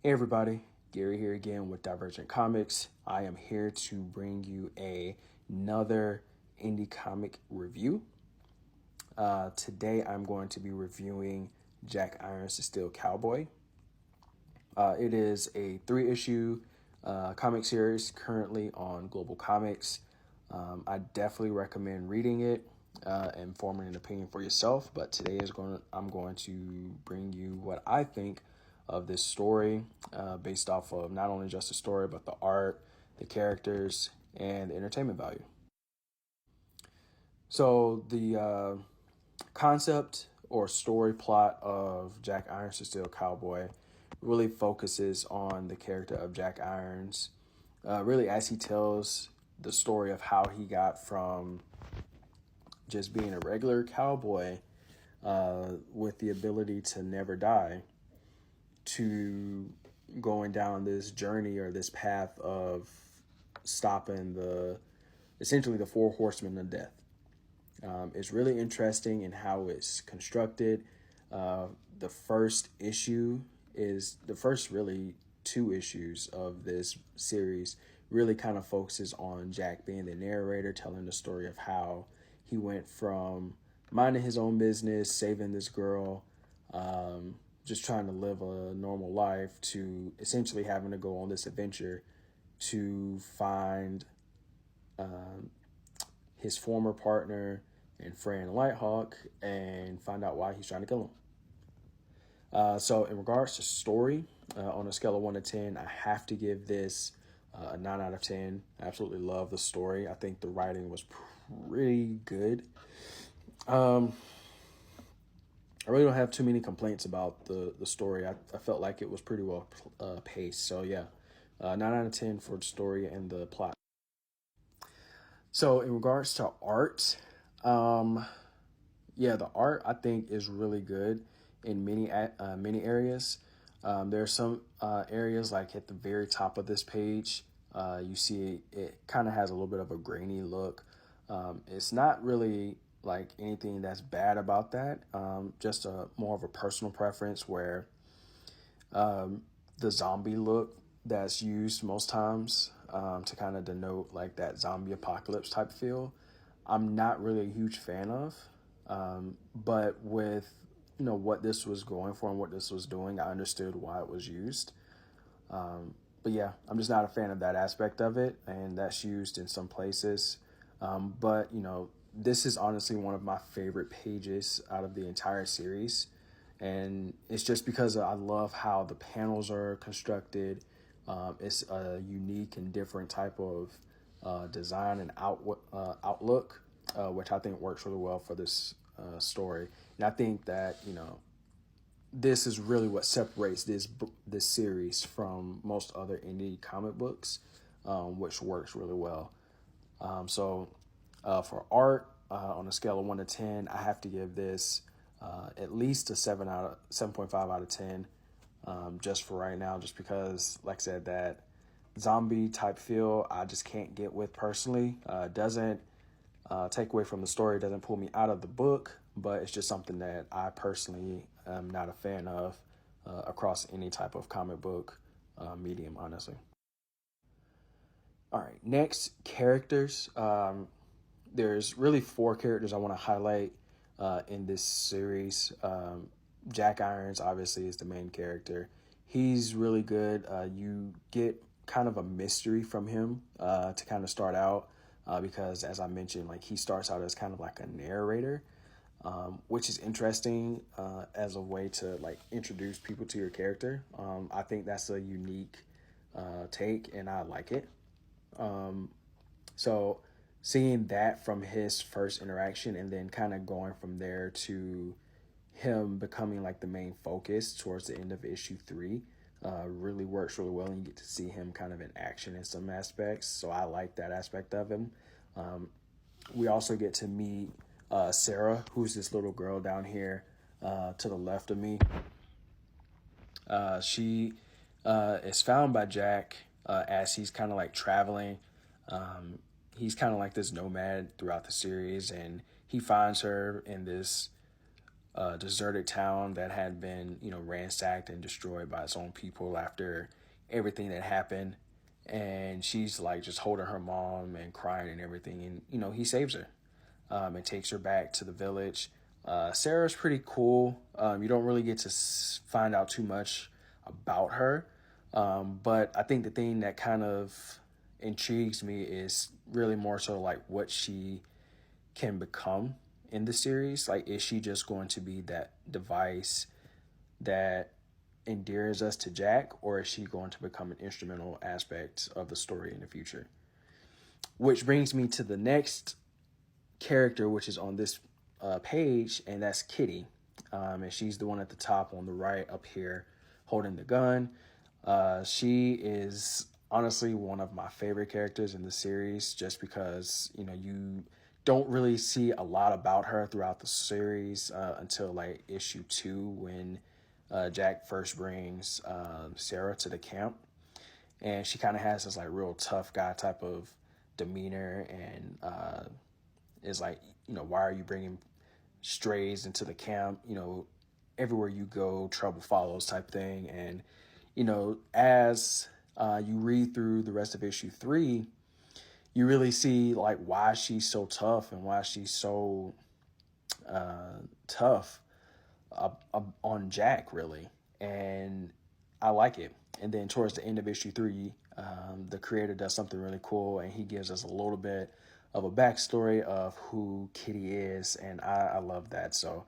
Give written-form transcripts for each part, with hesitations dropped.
Hey everybody, Gary here again with Divergent Comics. I am here to bring you another indie comic review. Today I'm going to be reviewing Jack Irons' Steel Cowboy. It is a 3-issue comic series currently on GlobalComix. I definitely recommend reading it and forming an opinion for yourself. But today I'm going to bring you what I think of this story, based off of not only just the story but the art, the characters, and the entertainment value. So the concept or story plot of Jack Irons' Steel Cowboy really focuses on the character of Jack Irons, really as he tells the story of how he got from just being a regular cowboy with the ability to never die to going down this journey or this path of stopping essentially the 4 horsemen of death. It's really interesting in how it's constructed. The first issue is the first really 2 issues of this series really kind of focuses on Jack being the narrator, telling the story of how he went from minding his own business, saving this girl, just trying to live a normal life, to essentially having to go on this adventure to find his former partner and friend Lighthawk and find out why he's trying to kill him. So in regards to story, on a scale of 1 to 10, I have to give this a 9 out of 10. I absolutely love the story. I think the writing was pretty good. I really don't have too many complaints about the story. I felt like it was pretty well paced. So yeah, 9 out of 10 for the story and the plot. So in regards to art, yeah, the art I think is really good in many areas. There are some areas like at the very top of this page, you see it kind of has a little bit of a grainy look. It's not really like anything that's bad about that. Just a more of a personal preference where the zombie look that's used most times to kind of denote like that zombie apocalypse type feel, I'm not really a huge fan of. But with what this was going for and what this was doing, I understood why it was used. But yeah, I'm just not a fan of that aspect of it, and that's used in some places. But this is honestly one of my favorite pages out of the entire series. And it's just because I love how the panels are constructed. It's a unique and different type of design and outlook, which I think works really well for this story. And I think that, this is really what separates this series from most other indie comic books, which works really well. So for art, on a scale of 1 to 10, I have to give this at least a 7.5 out of 10, just for right now, just because, like I said, that zombie type feel I just can't get with personally. Doesn't take away from the story, doesn't pull me out of the book, but it's just something that I personally am not a fan of across any type of comic book medium, honestly. All right, next, characters. There's really 4 characters I want to highlight in this series. Jack Irons obviously is the main character. He's really good. You get kind of a mystery from him to kind of start out, because as I mentioned, like he starts out as kind of like a narrator, which is interesting as a way to like introduce people to your character. I think that's a unique take, and I like it. So seeing that from his first interaction and then kind of going from there to him becoming like the main focus towards the end of issue 3 really works really well, and you get to see him kind of in action in some aspects. So I like that aspect of him. We also get to meet Sarah, who's this little girl down here to the left of me. She is found by Jack as he's kind of like traveling. He's kind of like this nomad throughout the series, and he finds her in this a deserted town that had been, ransacked and destroyed by its own people after everything that happened. And she's like just holding her mom and crying and everything. And, he saves her, and takes her back to the village. Sarah's pretty cool. You don't really get to find out too much about her. But I think the thing that kind of intrigues me is really more so like what she can become in the series. Like, is she just going to be that device that endears us to Jack, or is she going to become an instrumental aspect of the story in the future? Which brings me to the next character, which is on this page, and that's Kitty. And she's the one at the top on the right up here holding the gun. She is honestly one of my favorite characters in the series, just because, you don't really see a lot about her throughout the series until like issue 2, when Jack first brings Sarah to the camp. And she kind of has this like real tough guy type of demeanor, and is like, why are you bringing strays into the camp? Everywhere you go, trouble follows type thing. And, as you read through the rest of issue 3, you really see like why she's so tough and why she's so tough on Jack, really. And I like it. And then towards the end of issue 3, the creator does something really cool, and he gives us a little bit of a backstory of who Kitty is, and I love that. So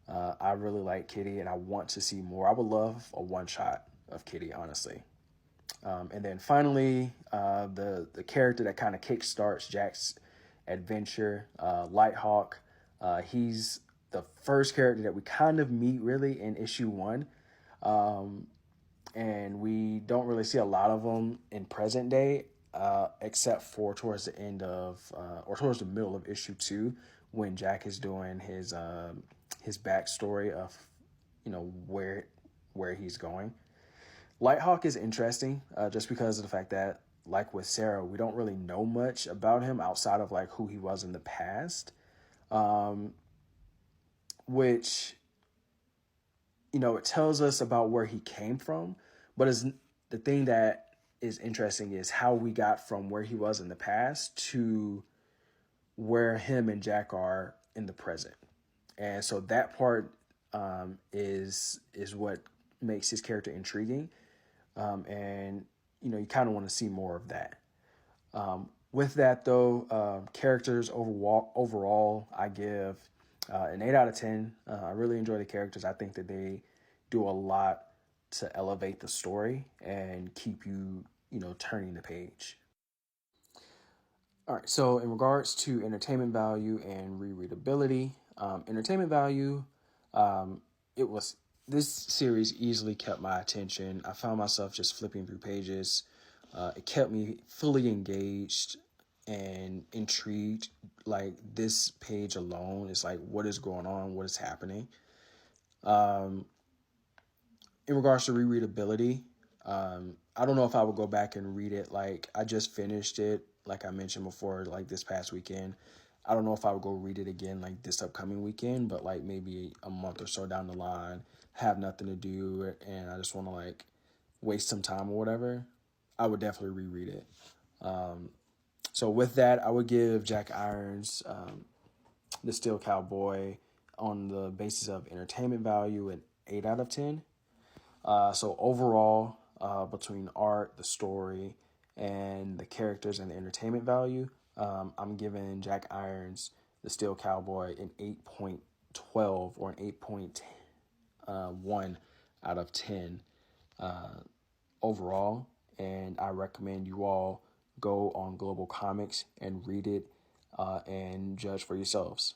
I really like Kitty, and I want to see more. I would love a one-shot of Kitty, honestly. And then finally, the character that kind of kickstarts Jack's adventure, Lighthawk. He's the first character that we kind of meet really in issue 1. And we don't really see a lot of them in present day, except for towards the end of, or towards the middle of issue 2, when Jack is doing his backstory of, where he's going. Lighthawk is interesting, just because of the fact that, like with Sarah, we don't really know much about him outside of like who he was in the past, which, it tells us about where he came from. But the thing that is interesting is how we got from where he was in the past to where him and Jack are in the present. And so that part is what makes his character intriguing. And, you kind of want to see more of that. With that, though, characters overall, I give an 8 out of 10. I really enjoy the characters. I think that they do a lot to elevate the story and keep you, turning the page. All right, so in regards to entertainment value and rereadability, entertainment value, it was this series easily kept my attention. I found myself just flipping through pages. It kept me fully engaged and intrigued. Like, this page alone is like, what is going on? What is happening? In regards to rereadability, I don't know if I would go back and read it. Like, I just finished it, like I mentioned before, like this past weekend. I don't know if I would go read it again like this upcoming weekend, but like maybe a month or so down the line, have nothing to do and I just want to like waste some time or whatever, I would definitely reread it. So with that, I would give Jack Irons, the Steel Cowboy, on the basis of entertainment value, an 8 out of 10. So overall, between art, the story, and the characters and the entertainment value, I'm giving Jack Irons, the Steel Cowboy, an 8.12 or an 8.1 out of 10 overall. And I recommend you all go on GlobalComix and read it and judge for yourselves.